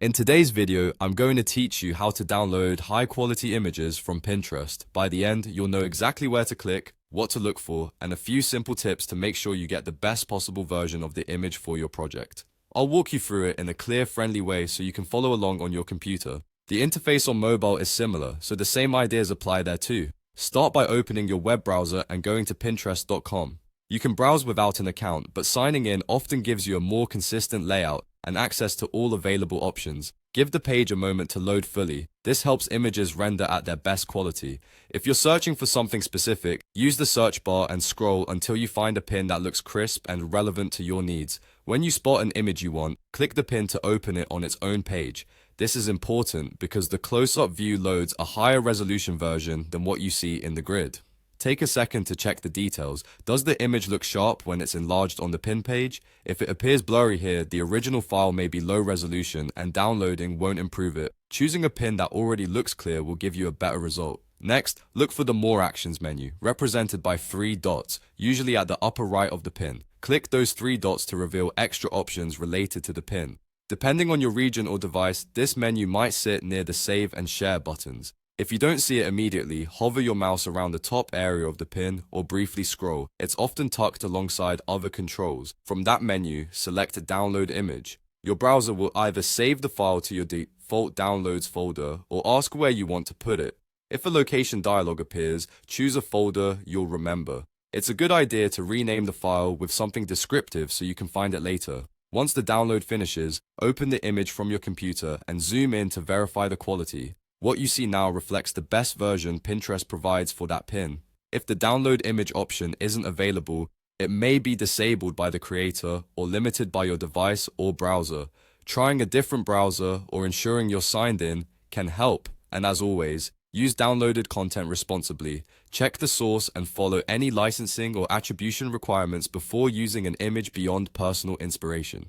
In today's video, I'm going to teach you how to download high-quality images from Pinterest. By the end, you'll know exactly where to click, what to look for, and a few simple tips to make sure you get the best possible version of the image for your project. I'll walk you through it in a clear, friendly way so you can follow along on your computer. The interface on mobile is similar, so the same ideas apply there too. Start by opening your web browser and going to Pinterest.com. You can browse without an account, but signing in often gives you a more consistent layout and access to all available options. Give the page a moment to load fully. This helps images render at their best quality. If you're searching for something specific, use the search bar and scroll until you find a pin that looks crisp and relevant to your needs. When you spot an image you want, click the pin to open it on its own page. This is important because the close-up view loads a higher resolution version than what you see in the grid. Take a second to check the details. Does the image look sharp when it's enlarged on the pin page? If it appears blurry here, the original file may be low resolution and downloading won't improve it. Choosing a pin that already looks clear will give you a better result. Next, look for the More Actions menu, represented by 3 dots, usually at the upper right of the pin. Click those 3 dots to reveal extra options related to the pin. Depending on your region or device, this menu might sit near the Save and Share buttons. If you don't see it immediately, hover your mouse around the top area of the pin or briefly scroll. It's often tucked alongside other controls. From that menu, select Download Image. Your browser will either save the file to your default downloads folder or ask where you want to put it. If a location dialog appears, choose a folder you'll remember. It's a good idea to rename the file with something descriptive so you can find it later. Once the download finishes, open the image from your computer and zoom in to verify the quality. What you see now reflects the best version Pinterest provides for that pin. If the download image option isn't available, it may be disabled by the creator or limited by your device or browser. Trying a different browser or ensuring you're signed in can help. And as always, use downloaded content responsibly. Check the source and follow any licensing or attribution requirements before using an image beyond personal inspiration.